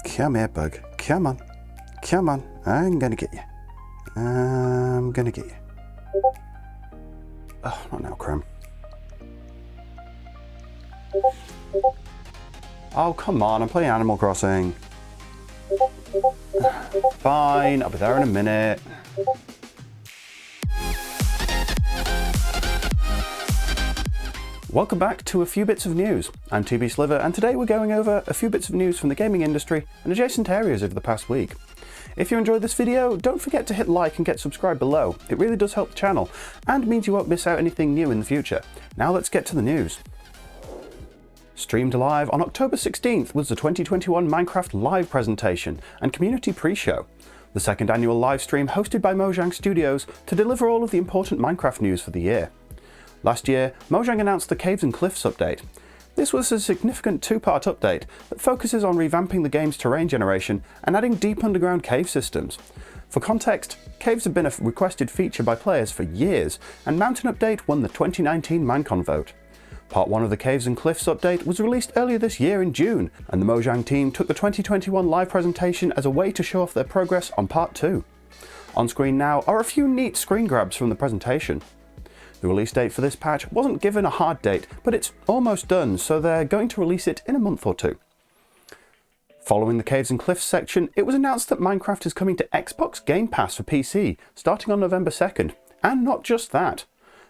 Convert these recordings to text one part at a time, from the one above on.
Come here, bug. Come on. Come on. I'm gonna get you. I'm gonna get you. Oh, not now, Chrome. Oh, come on. I'm playing Animal Crossing. Fine. I'll be there in a minute. Welcome back to A Few Bits of News. I'm TB Sliver, and today we're going over a few bits of news from the gaming industry and adjacent areas over the past week. If you enjoyed this video, don't forget to hit like and get subscribed below. It really does help the channel, and means you won't miss out anything new in the future. Now let's get to the news. Streamed live on October 16th was the 2021 Minecraft Live presentation and community pre-show, the second annual live stream hosted by Mojang Studios to deliver all of the important Minecraft news for the year. Last year, Mojang announced the Caves and Cliffs update. This was a significant two-part update that focuses on revamping the game's terrain generation and adding deep underground cave systems. For context, caves have been a requested feature by players for years, and Mountain Update won the 2019 Minecon vote. Part 1 of the Caves and Cliffs update was released earlier this year in June, and the Mojang team took the 2021 live presentation as a way to show off their progress on Part 2. On screen now are a few neat screen grabs from the presentation. The release date for this patch wasn't given a hard date, but it's almost done, so they're going to release it in a month or two. Following the Caves and Cliffs section, it was announced that Minecraft is coming to Xbox Game Pass for PC, starting on November 2nd. And not just that.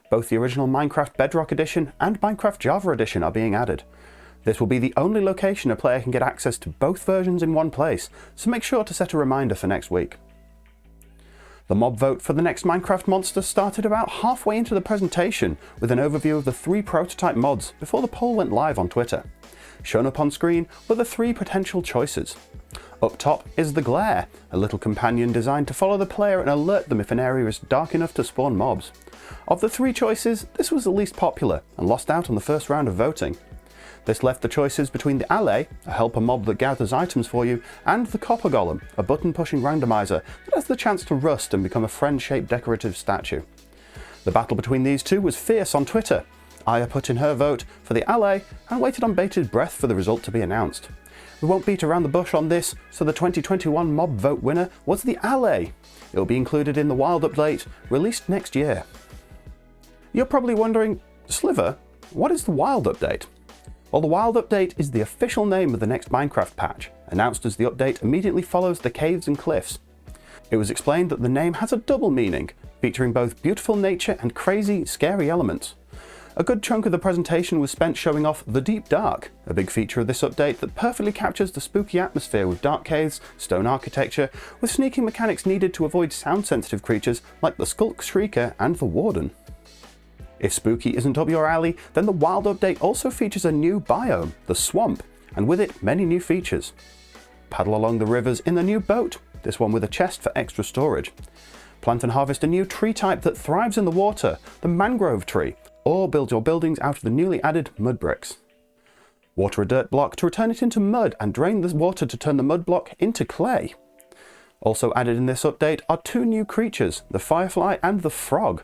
Both the original Minecraft Bedrock Edition and Minecraft Java Edition are being added. This will be the only location a player can get access to both versions in one place, so make sure to set a reminder for next week. The mob vote for the next Minecraft monster started about halfway into the presentation with an overview of the 3 prototype mods before the poll went live on Twitter. Shown up on screen were the 3 potential choices. Up top is the Glare, a little companion designed to follow the player and alert them if an area is dark enough to spawn mobs. Of the 3 choices, this was the least popular and lost out on the first round of voting. This left the choices between the Alley, a helper mob that gathers items for you, and the Copper Golem, a button-pushing randomizer that has the chance to rust and become a friend-shaped decorative statue. The battle between these two was fierce on Twitter. Aya put in her vote for the Alley and waited on bated breath for the result to be announced. We won't beat around the bush on this, so the 2021 mob vote winner was the Alley. It will be included in the Wild Update, released next year. You're probably wondering, Sliver, what is the Wild Update? Well, the Wild Update is the official name of the next Minecraft patch, announced as the update immediately follows the Caves and Cliffs. It was explained that the name has a double meaning, featuring both beautiful nature and crazy, scary elements. A good chunk of the presentation was spent showing off the Deep Dark, a big feature of this update that perfectly captures the spooky atmosphere with dark caves, stone architecture, with sneaking mechanics needed to avoid sound-sensitive creatures like the Skulk Shrieker and the Warden. If spooky isn't up your alley, then the Wild Update also features a new biome, the Swamp, and with it many new features. Paddle along the rivers in the new boat, this one with a chest for extra storage. Plant and harvest a new tree type that thrives in the water, the mangrove tree, or build your buildings out of the newly added mud bricks. Water a dirt block to return it into mud and drain the water to turn the mud block into clay. Also added in this update are 2 new creatures, the Firefly and the Frog.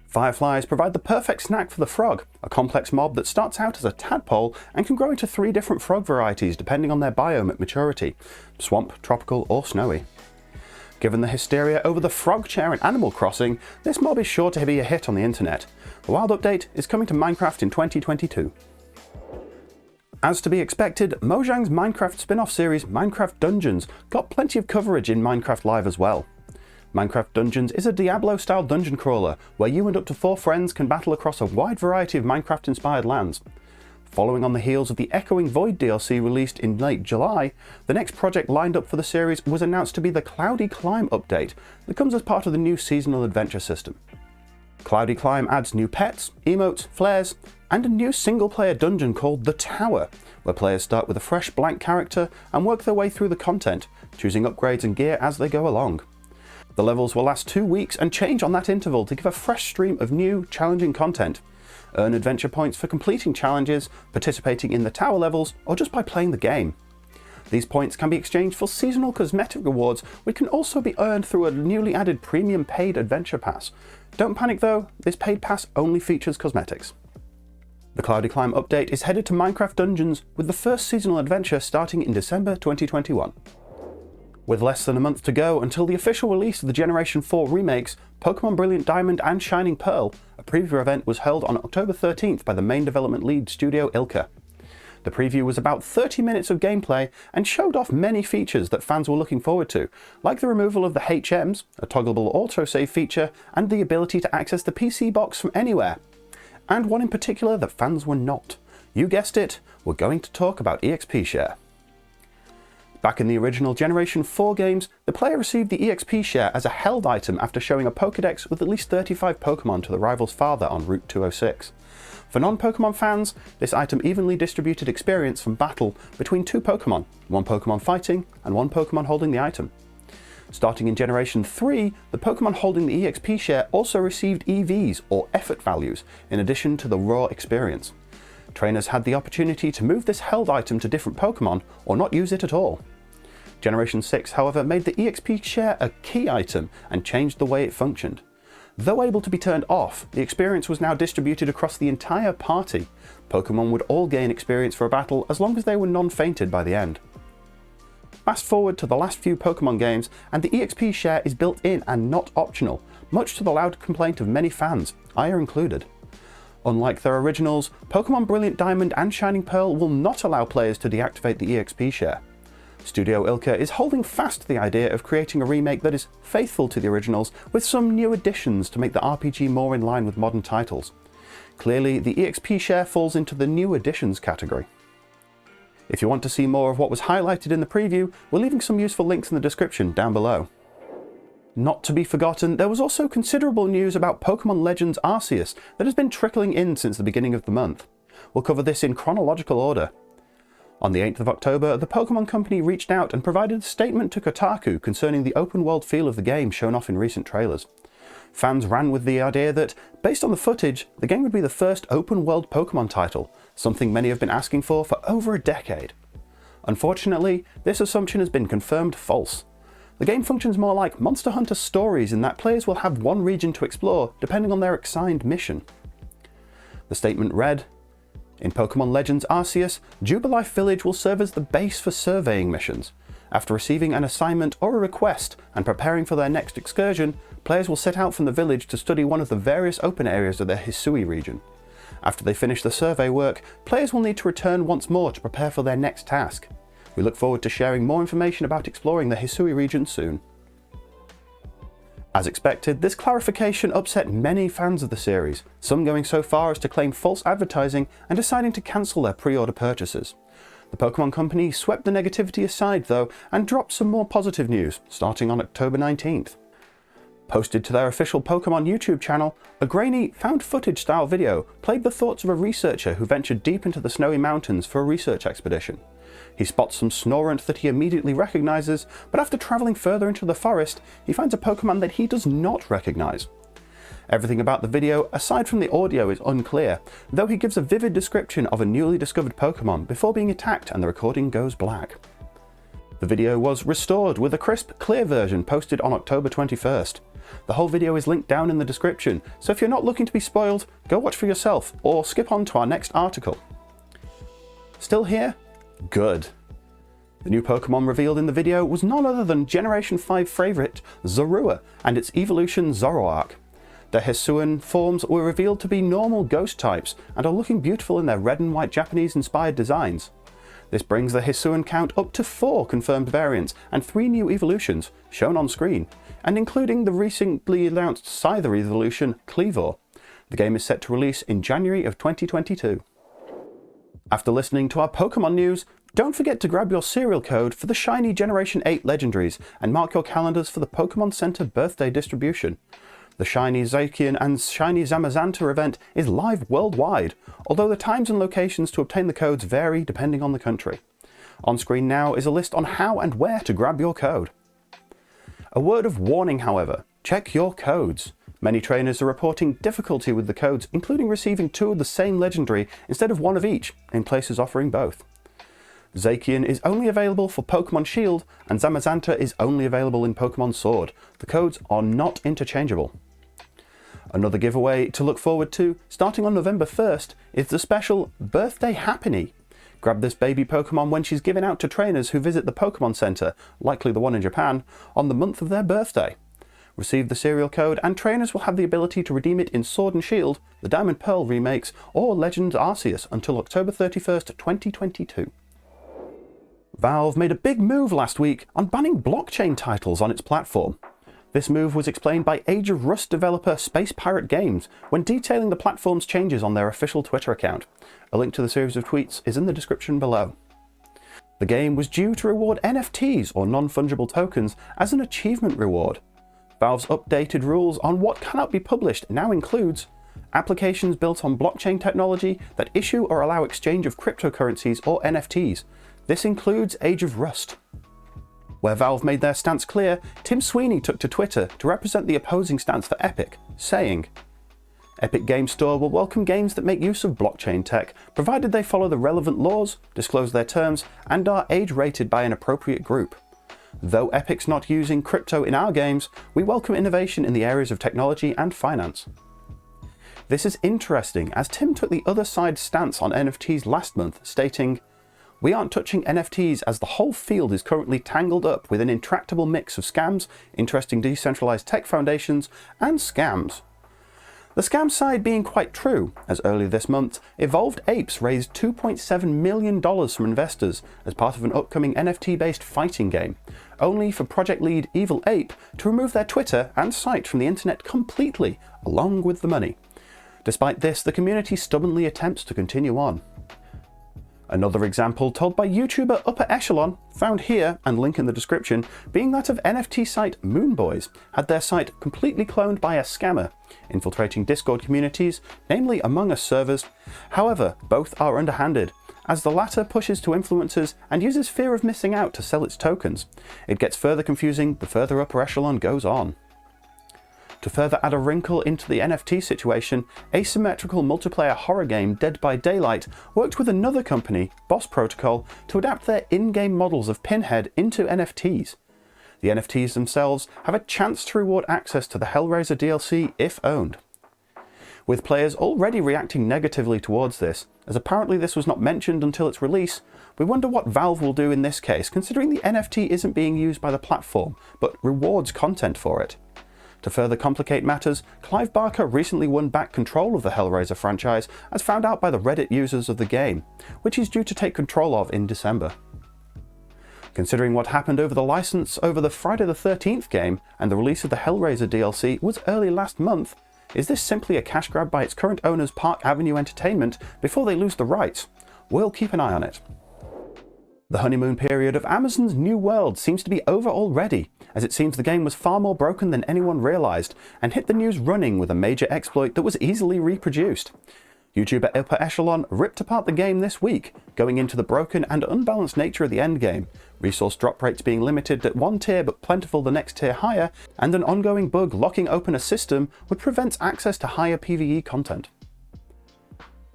Fireflies provide the perfect snack for the frog, a complex mob that starts out as a tadpole and can grow into 3 different frog varieties depending on their biome at maturity: swamp, tropical, or snowy. Given the hysteria over the frog chair in Animal Crossing, this mob is sure to be a hit on the internet. The Wild Update is coming to Minecraft in 2022. As to be expected, Mojang's Minecraft spin-off series Minecraft Dungeons got plenty of coverage in Minecraft Live as well. Minecraft Dungeons is a Diablo-style dungeon crawler where you and up to 4 friends can battle across a wide variety of Minecraft-inspired lands. Following on the heels of the Echoing Void DLC released in late July, the next project lined up for the series was announced to be the Cloudy Climb update that comes as part of the new seasonal adventure system. Cloudy Climb adds new pets, emotes, flares, and a new single-player dungeon called The Tower, where players start with a fresh blank character and work their way through the content, choosing upgrades and gear as they go along. The levels will last 2 weeks and change on that interval to give a fresh stream of new, challenging content. Earn adventure points for completing challenges, participating in the tower levels, or just by playing the game. These points can be exchanged for seasonal cosmetic rewards, which can also be earned through a newly added premium paid adventure pass. Don't panic though, this paid pass only features cosmetics. The Cloudy Climb update is headed to Minecraft Dungeons, with the first seasonal adventure starting in December 2021. With less than a month to go until the official release of the Generation 4 remakes, Pokemon Brilliant Diamond and Shining Pearl, a preview event was held on October 13th by the main development lead studio Ilka. The preview was about 30 minutes of gameplay and showed off many features that fans were looking forward to, like the removal of the HMs, a toggleable autosave feature, and the ability to access the PC box from anywhere. And one in particular that fans were not. You guessed it, we're going to talk about EXP share. Back in the original Generation 4 games, the player received the EXP share as a held item after showing a Pokédex with at least 35 Pokémon to the rival's father on Route 206. For non-Pokémon fans, this item evenly distributed experience from battle between two Pokémon, one Pokémon fighting and one Pokémon holding the item. Starting in Generation 3, the Pokémon holding the EXP share also received EVs, or effort values, in addition to the raw experience. Trainers had the opportunity to move this held item to different Pokémon, or not use it at all. Generation 6, however, made the EXP share a key item and changed the way it functioned. Though able to be turned off, the experience was now distributed across the entire party. Pokémon would all gain experience for a battle as long as they were non-fainted by the end. Fast forward to the last few Pokémon games, and the EXP share is built in and not optional, much to the loud complaint of many fans, Aya included. Unlike their originals, Pokemon Brilliant Diamond and Shining Pearl will not allow players to deactivate the EXP share. Studio Ilka is holding fast to the idea of creating a remake that is faithful to the originals with some new additions to make the RPG more in line with modern titles. Clearly, the EXP share falls into the new additions category. If you want to see more of what was highlighted in the preview, we're leaving some useful links in the description down below. Not to be forgotten, there was also considerable news about Pokemon Legends Arceus that has been trickling in since the beginning of the month. We'll cover this in chronological order. On the 8th of October, the Pokemon Company reached out and provided a statement to Kotaku concerning the open-world feel of the game shown off in recent trailers. Fans ran with the idea that, based on the footage, the game would be the first open-world Pokemon title, something many have been asking for over a decade. Unfortunately, this assumption has been confirmed false. The game functions more like Monster Hunter Stories in that players will have one region to explore depending on their assigned mission. The statement read, "In Pokemon Legends Arceus, Jubilife Village will serve as the base for surveying missions. After receiving an assignment or a request and preparing for their next excursion, players will set out from the village to study one of the various open areas of their Hisui region. After they finish the survey work, players will need to return once more to prepare for their next task. We look forward to sharing more information about exploring the Hisui region soon." As expected, this clarification upset many fans of the series, some going so far as to claim false advertising and deciding to cancel their pre-order purchases. The Pokemon Company swept the negativity aside though and dropped some more positive news, starting on October 19th. Posted to their official Pokemon YouTube channel, a grainy, found footage style video played the thoughts of a researcher who ventured deep into the snowy mountains for a research expedition. He spots some Snorunt that he immediately recognises, but after travelling further into the forest, he finds a Pokemon that he does not recognise. Everything about the video, aside from the audio, is unclear, though he gives a vivid description of a newly discovered Pokemon before being attacked and the recording goes black. The video was restored with a crisp, clear version posted on October 21st. The whole video is linked down in the description, so if you're not looking to be spoiled, go watch for yourself or skip on to our next article. Still here? Good. The new Pokemon revealed in the video was none other than Generation 5 favourite Zorua and its evolution Zoroark. Their Hisuian forms were revealed to be normal ghost types and are looking beautiful in their red and white Japanese inspired designs. This brings the Hisuian count up to 4 confirmed variants and 3 new evolutions, shown on screen, and including the recently announced Scyther evolution Cleavor. The game is set to release in January of 2022. After listening to our Pokemon news, don't forget to grab your serial code for the shiny Generation 8 legendaries and mark your calendars for the Pokemon Center birthday distribution. The shiny Zacian and shiny Zamazenta event is live worldwide, although the times and locations to obtain the codes vary depending on the country. On screen now is a list on how and where to grab your code. A word of warning, however, check your codes. Many trainers are reporting difficulty with the codes, including receiving 2 of the same legendary instead of 1 of each, in places offering both. Zacian is only available for Pokemon Shield, and Zamazenta is only available in Pokemon Sword. The codes are not interchangeable. Another giveaway to look forward to, starting on November 1st, is the special Birthday Happiny. Grab this baby Pokemon when she's given out to trainers who visit the Pokemon Center, likely the one in Japan, on the month of their birthday. Receive the serial code and trainers will have the ability to redeem it in Sword and Shield, the Diamond Pearl remakes, or Legends Arceus until October 31st, 2022. Valve made a big move last week on banning blockchain titles on its platform. This move was explained by Age of Rust developer Space Pirate Games when detailing the platform's changes on their official Twitter account. A link to the series of tweets is in the description below. The game was due to reward NFTs, or non-fungible tokens, as an achievement reward. Valve's updated rules on what cannot be published now includes applications built on blockchain technology that issue or allow exchange of cryptocurrencies or NFTs. This includes Age of Rust. Where Valve made their stance clear, Tim Sweeney took to Twitter to represent the opposing stance for Epic, saying, "Epic Games Store will welcome games that make use of blockchain tech, provided they follow the relevant laws, disclose their terms, and are age-rated by an appropriate group. Though Epic's not using crypto in our games, we welcome innovation in the areas of technology and finance." This is interesting, as Tim took the other side's stance on NFTs last month, stating, "We aren't touching NFTs as the whole field is currently tangled up with an intractable mix of scams, interesting decentralized tech foundations, and scams." The scam side being quite true, as early this month, Evolved Apes raised $2.7 million from investors as part of an upcoming NFT-based fighting game, only for project lead Evil Ape to remove their Twitter and site from the internet completely, along with the money. Despite this, the community stubbornly attempts to continue on. Another example told by YouTuber Upper Echelon, found here and link in the description, being that of NFT site Moonboys, had their site completely cloned by a scammer, infiltrating Discord communities, namely Among Us servers. However, both are underhanded, as the latter pushes to influencers and uses fear of missing out to sell its tokens. It gets further confusing the further Upper Echelon goes on. To further add a wrinkle into the NFT situation, asymmetrical multiplayer horror game Dead by Daylight worked with another company, Boss Protocol, to adapt their in-game models of Pinhead into NFTs. The NFTs themselves have a chance to reward access to the Hellraiser DLC if owned. With players already reacting negatively towards this, as apparently this was not mentioned until its release, we wonder what Valve will do in this case, considering the NFT isn't being used by the platform, but rewards content for it. To further complicate matters, Clive Barker recently won back control of the Hellraiser franchise, as found out by the Reddit users of the game, which he's due to take control of in December. Considering what happened over the license over the Friday the 13th game, and the release of the Hellraiser DLC was early last month, is this simply a cash grab by its current owners Park Avenue Entertainment before they lose the rights? We'll keep an eye on it. The honeymoon period of Amazon's New World seems to be over already, as it seems the game was far more broken than anyone realised, and hit the news running with a major exploit that was easily reproduced. YouTuber Upper Echelon ripped apart the game this week, going into the broken and unbalanced nature of the endgame, resource drop rates being limited at one tier but plentiful the next tier higher, and an ongoing bug locking open a system which prevents access to higher PvE content.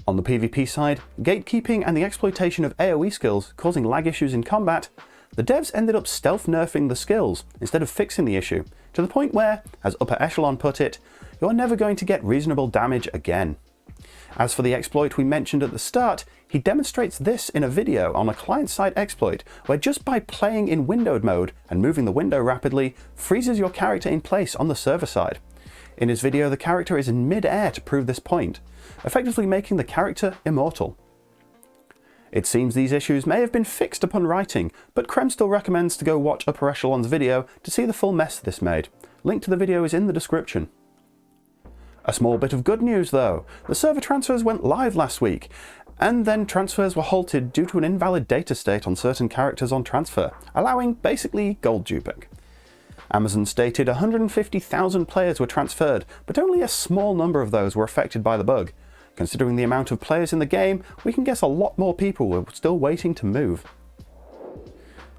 On the PvP side, gatekeeping and the exploitation of AoE skills causing lag issues in combat, the devs ended up stealth nerfing the skills instead of fixing the issue, to the point where, as Upper Echelon put it, you're never going to get reasonable damage again. As for the exploit we mentioned at the start, he demonstrates this in a video on a client-side exploit where just by playing in windowed mode and moving the window rapidly, freezes your character in place on the server side. In his video, the character is in mid-air to prove this point, effectively making the character immortal. It seems these issues may have been fixed upon writing, but Krem still recommends to go watch Upper Echelon's video to see the full mess this made. Link to the video is in the description. A small bit of good news though, the server transfers went live last week, and then transfers were halted due to an invalid data state on certain characters on transfer, allowing basically gold duping. Amazon stated 150,000 players were transferred, but only a small number of those were affected by the bug. Considering the amount of players in the game, we can guess a lot more people were still waiting to move.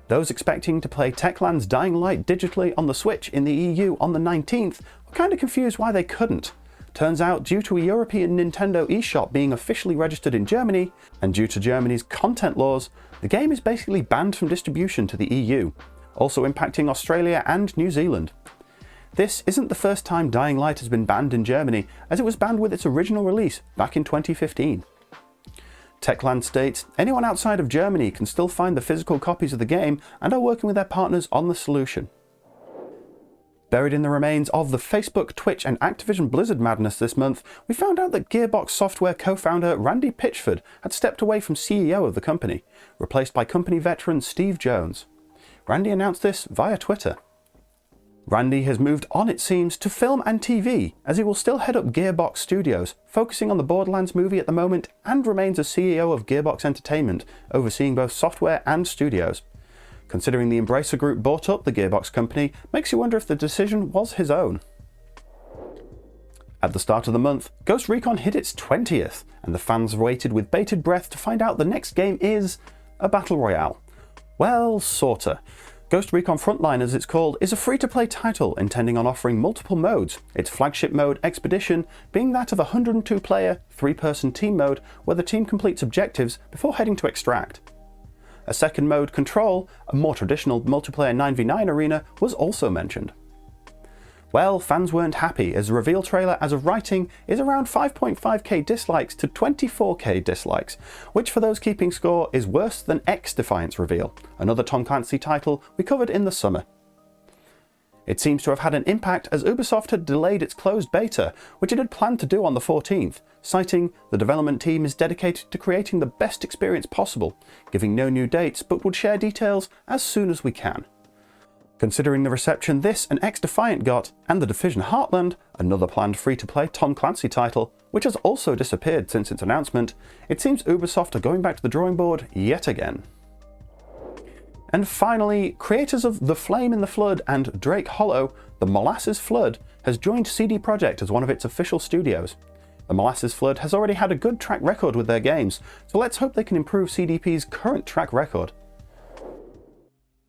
Those expecting to play Techland's Dying Light digitally on the Switch in the EU on the 19th were kind of confused why they couldn't. Turns out, due to a European Nintendo eShop being officially registered in Germany, and due to Germany's content laws, the game is basically banned from distribution to the EU, also impacting Australia and New Zealand. This isn't the first time Dying Light has been banned in Germany, as it was banned with its original release back in 2015. Techland states, anyone outside of Germany can still find the physical copies of the game and are working with their partners on the solution. Buried in the remains of the Facebook, Twitch and Activision Blizzard madness this month, we found out that Gearbox Software co-founder Randy Pitchford had stepped away from CEO of the company, replaced by company veteran Steve Jones. Randy announced this via Twitter. Randy has moved on, it seems, to film and TV, as he will still head up Gearbox Studios, focusing on the Borderlands movie at the moment, and remains as CEO of Gearbox Entertainment, overseeing both software and studios. Considering the Embracer Group bought up the Gearbox company, makes you wonder if the decision was his own. At the start of the month, Ghost Recon hit its 20th, and the fans waited with bated breath to find out the next game is a Battle Royale. Well, sorta. Ghost Recon Frontline, as it's called, is a free-to-play title intending on offering multiple modes, its flagship mode, Expedition, being that of a 102-player, 3-person team mode where the team completes objectives before heading to Extract. A second mode, Control, a more traditional multiplayer 9v9 arena, was also mentioned. Well, fans weren't happy, as the reveal trailer as of writing is around 5.5k dislikes to 24k dislikes, which for those keeping score is worse than X-Defiance reveal, another Tom Clancy title we covered in the summer. It seems to have had an impact, as Ubisoft had delayed its closed beta, which it had planned to do on the 14th, citing the development team is dedicated to creating the best experience possible, giving no new dates but would share details as soon as we can. Considering the reception this and X-Defiant got, and The Division Heartland, another planned free-to-play Tom Clancy title, which has also disappeared since its announcement, it seems Ubisoft are going back to the drawing board yet again. And finally, creators of The Flame in the Flood and Drake Hollow, the Molasses Flood, has joined CD Projekt as one of its official studios. The Molasses Flood has already had a good track record with their games, so let's hope they can improve CDP's current track record.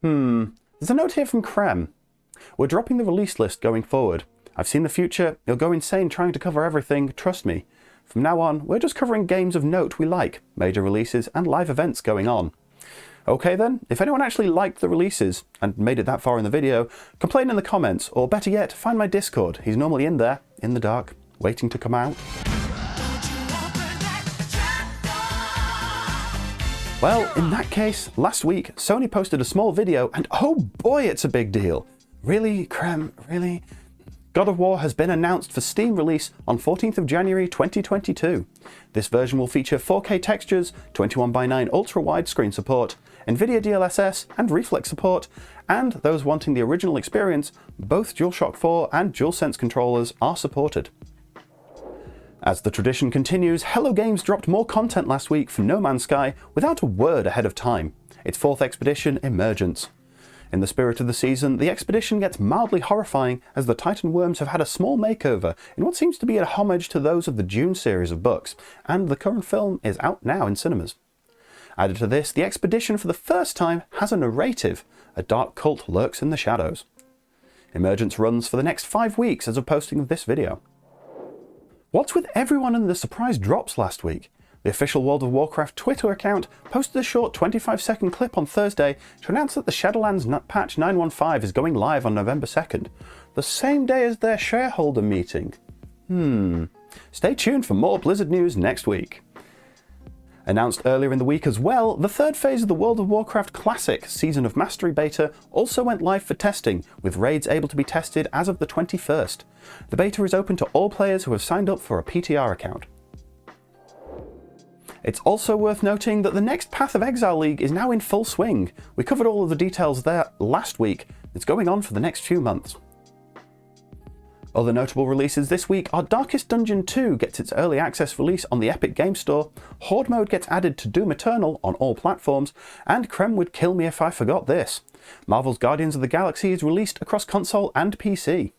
There's a note here from Krem. We're dropping the release list going forward. I've seen the future, you'll go insane trying to cover everything, trust me. From now on, we're just covering games of note we like, major releases and live events going on. Okay then, if anyone actually liked the releases and made it that far in the video, complain in the comments, or better yet, find my Discord. He's normally in there, in the dark, waiting to come out. Well, in that case, last week, Sony posted a small video, and oh boy, it's a big deal. Really, Krem, really? God of War has been announced for Steam release on 14th of January 2022. This version will feature 4K textures, 21:9 ultra-widescreen support, NVIDIA DLSS and Reflex support, and those wanting the original experience, both DualShock 4 and DualSense controllers are supported. As the tradition continues, Hello Games dropped more content last week for No Man's Sky without a word ahead of time, its 4th expedition, Emergence. In the spirit of the season, the expedition gets mildly horrifying as the Titan worms have had a small makeover in what seems to be a homage to those of the Dune series of books, and the current film is out now in cinemas. Added to this, the expedition for the first time has a narrative. A dark cult lurks in the shadows. Emergence runs for the next 5 weeks as of posting of this video. What's with everyone and the surprise drops last week? The official World of Warcraft Twitter account posted a short 25-second clip on Thursday to announce that the Shadowlands patch 915 is going live on November 2nd, the same day as their shareholder meeting. Stay tuned for more Blizzard news next week. Announced earlier in the week as well, the third phase of the World of Warcraft Classic Season of Mastery beta also went live for testing, with raids able to be tested as of the 21st. The beta is open to all players who have signed up for a PTR account. It's also worth noting that the next Path of Exile League is now in full swing. We covered all of the details there last week. It's going on for the next few months. Other notable releases this week are Darkest Dungeon 2 gets its early access release on the Epic Games Store, Horde Mode gets added to Doom Eternal on all platforms, and Krem would kill me if I forgot this. Marvel's Guardians of the Galaxy is released across console and PC.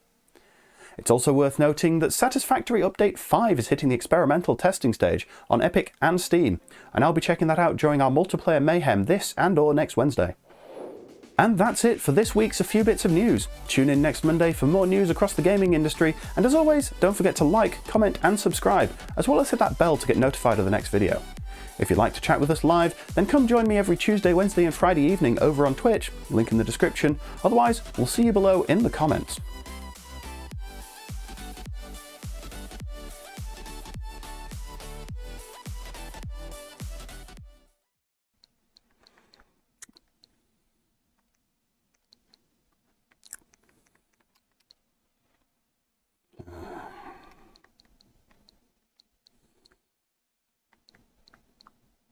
It's also worth noting that Satisfactory Update 5 is hitting the experimental testing stage on Epic and Steam, and I'll be checking that out during our multiplayer mayhem this and/or next Wednesday. And that's it for this week's A Few Bits of News. Tune in next Monday for more news across the gaming industry, and as always, don't forget to like, comment and subscribe, as well as hit that bell to get notified of the next video. If you'd like to chat with us live, then come join me every Tuesday, Wednesday and Friday evening over on Twitch, link in the description. Otherwise, we'll see you below in the comments.